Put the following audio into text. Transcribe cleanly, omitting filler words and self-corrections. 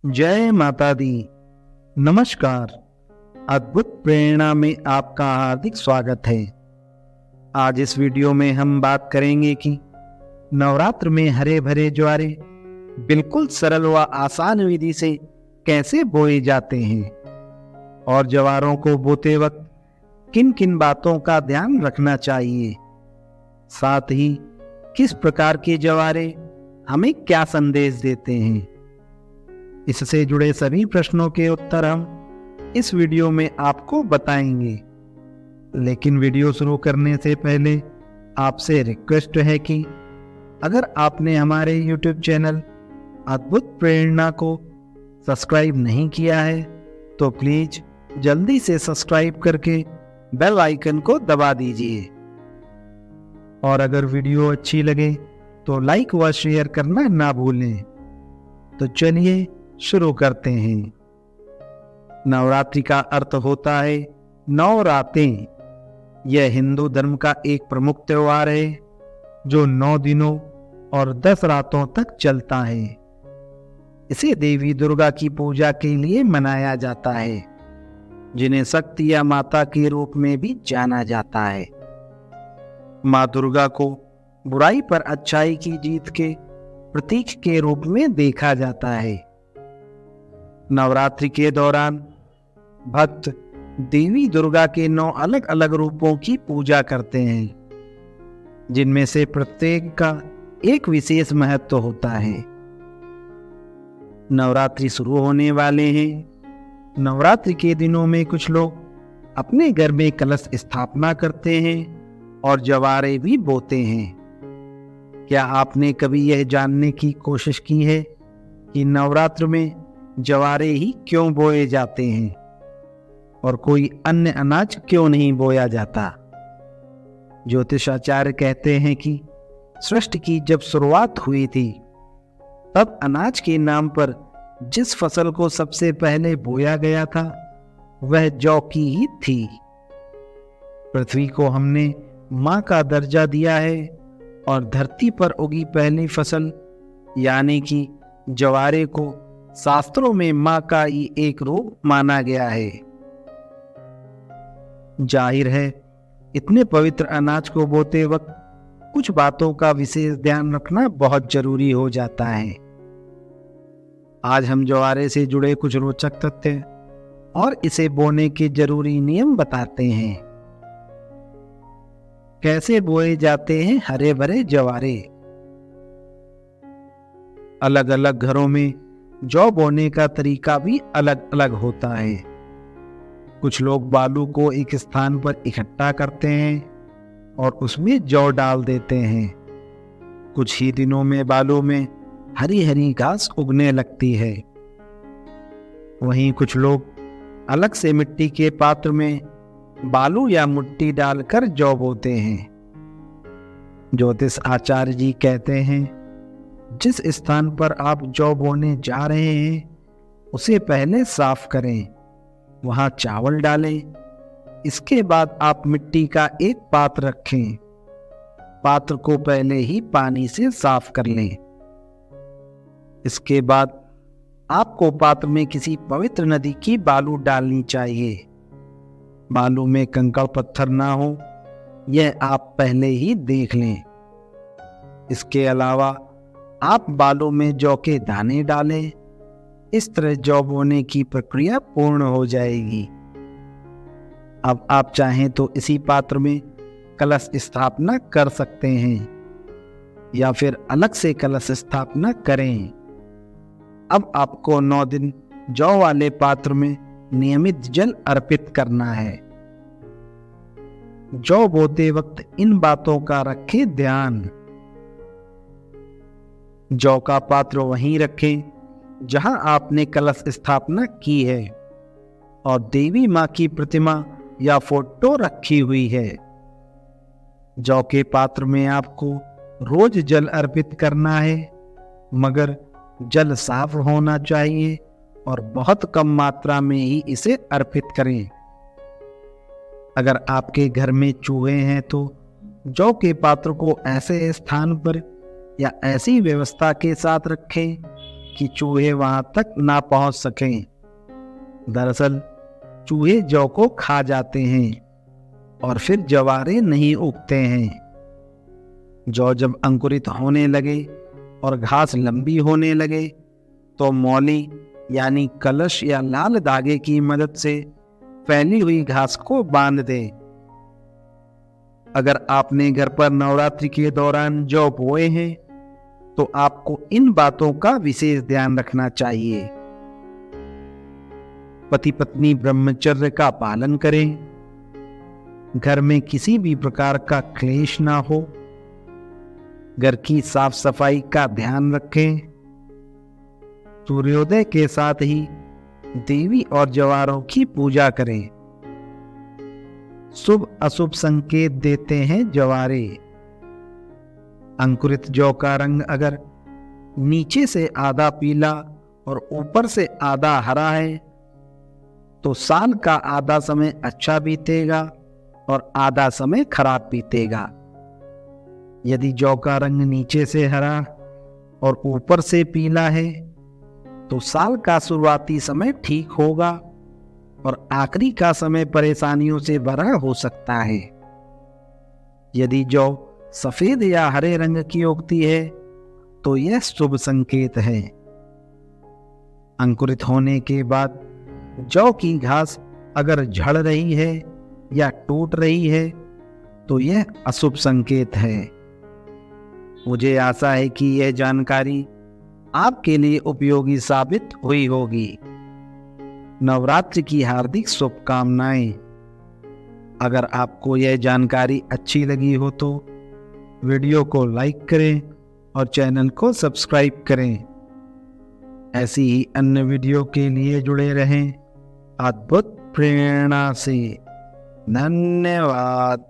जय माता दी। नमस्कार। अद्भुत प्रेरणा में आपका हार्दिक स्वागत है। आज इस वीडियो में हम बात करेंगे कि नवरात्र में हरे भरे ज्वारे बिल्कुल सरल व आसान विधि से कैसे बोए जाते हैं और ज्वारों को बोते वक्त किन किन बातों का ध्यान रखना चाहिए, साथ ही किस प्रकार के ज्वारे हमें क्या संदेश देते हैं। इससे जुड़े सभी प्रश्नों के उत्तर हम इस वीडियो में आपको बताएंगे। लेकिन वीडियो शुरू करने से पहले आपसे रिक्वेस्ट है कि अगर आपने हमारे YouTube चैनल अद्भुत प्रेरणा को सब्सक्राइब नहीं किया है तो प्लीज जल्दी से सब्सक्राइब करके बेल आइकन को दबा दीजिए। और अगर वीडियो अच्छी लगे तो लाइक व शेयर करना ना भूलें। तो चलिए शुरू करते हैं। नवरात्रि का अर्थ होता है 9 रातें। यह हिंदू धर्म का एक प्रमुख त्योहार है जो 9 दिनों और 10 रातों तक चलता है। इसे देवी दुर्गा की पूजा के लिए मनाया जाता है, जिन्हें शक्ति या माता के रूप में भी जाना जाता है। माँ दुर्गा को बुराई पर अच्छाई की जीत के प्रतीक के रूप में देखा जाता है। नवरात्रि के दौरान भक्त देवी दुर्गा के 9 अलग अलग रूपों की पूजा करते हैं, जिनमें से प्रत्येक का एक विशेष महत्व होता है। नवरात्रि शुरू होने वाले हैं। नवरात्रि के दिनों में कुछ लोग अपने घर में कलश स्थापना करते हैं और ज्वारे भी बोते हैं। क्या आपने कभी यह जानने की कोशिश की है कि नवरात्र में ज्वारे ही क्यों बोए जाते हैं और कोई अन्य अनाज क्यों नहीं बोया जाता? ज्योतिषाचार्य कहते हैं कि सृष्टि की जब शुरुआत हुई थी तब अनाज के नाम पर जिस फसल को सबसे पहले बोया गया था वह जौ की ही थी। पृथ्वी को हमने माँ का दर्जा दिया है और धरती पर उगी पहली फसल यानी कि ज्वारे को शास्त्रों में माँ का ही एक रूप माना गया है। जाहिर है इतने पवित्र अनाज को बोते वक्त कुछ बातों का विशेष ध्यान रखना बहुत जरूरी हो जाता है। आज हम ज्वारे से जुड़े कुछ रोचक तथ्य और इसे बोने के जरूरी नियम बताते हैं। कैसे बोए जाते हैं हरे भरे ज्वारे? अलग अलग घरों में जौ बोने का तरीका भी अलग अलग होता है। कुछ लोग बालू को एक स्थान पर इकट्ठा करते हैं और उसमें जौ डाल देते हैं। कुछ ही दिनों में बालू में हरी हरी घास उगने लगती है। वहीं कुछ लोग अलग से मिट्टी के पात्र में बालू या मिट्टी डालकर जौ बोते हैं। ज्योतिष आचार्य जी कहते हैं, जिस स्थान पर आप जौ बोने जा रहे हैं उसे पहले साफ करें, वहां चावल डालें। इसके बाद आप मिट्टी का एक पात्र रखें। पात्र को पहले ही पानी से साफ कर लें। इसके बाद आपको पात्र में किसी पवित्र नदी की बालू डालनी चाहिए। बालू में कंकड़ पत्थर ना हो, यह आप पहले ही देख लें। इसके अलावा आप बालू में जौ के दाने डालें। इस तरह जौ बोने की प्रक्रिया पूर्ण हो जाएगी। अब आप चाहें तो इसी पात्र में कलश स्थापना कर सकते हैं या फिर अलग से कलश स्थापना करें। अब आपको 9 दिन जौ वाले पात्र में नियमित जल अर्पित करना है। जौ बोते वक्त इन बातों का रखें ध्यान। जौ का पात्र वहीं रखें जहां आपने कलश स्थापना की है और देवी मां की प्रतिमा या फोटो रखी हुई है। जौ के पात्र में आपको रोज जल अर्पित करना है, मगर जल साफ होना चाहिए और बहुत कम मात्रा में ही इसे अर्पित करें। अगर आपके घर में चूहे हैं तो जौ के पात्र को ऐसे स्थान पर या ऐसी व्यवस्था के साथ रखें कि चूहे वहां तक ना पहुंच सकें। दरअसल चूहे जौ को खा जाते हैं और फिर जवारे नहीं उगते हैं। जौ जब अंकुरित होने लगे और घास लंबी होने लगे तो मौली यानी कलश या लाल धागे की मदद से फैली हुई घास को बांध दें। अगर आपने घर पर नवरात्रि के दौरान जौ बोए हैं तो आपको इन बातों का विशेष ध्यान रखना चाहिए। पति पत्नी ब्रह्मचर्य का पालन करें, घर में किसी भी प्रकार का क्लेश ना हो, घर की साफ सफाई का ध्यान रखें, सूर्योदय के साथ ही देवी और जवारों की पूजा करें। शुभ अशुभ संकेत देते हैं जवारे। अंकुरित जौ का रंग अगर नीचे से आधा पीला और ऊपर से आधा हरा है तो साल का आधा समय अच्छा बीतेगा और आधा समय खराब बीतेगा। यदि जौ का रंग नीचे से हरा और ऊपर से पीला है तो साल का शुरुआती समय ठीक होगा और आखिरी का समय परेशानियों से भरा हो सकता है। यदि जौ सफेद या हरे रंग की उगती है तो यह शुभ संकेत है। अंकुरित होने के बाद जौ की घास अगर झड़ रही है या टूट रही है तो यह अशुभ संकेत है। मुझे आशा है कि यह जानकारी आपके लिए उपयोगी साबित हुई होगी। नवरात्रि की हार्दिक शुभकामनाएं। अगर आपको यह जानकारी अच्छी लगी हो तो वीडियो को लाइक करें और चैनल को सब्सक्राइब करें। ऐसी ही अन्य वीडियो के लिए जुड़े रहें अद्भुत प्रेरणा से। धन्यवाद।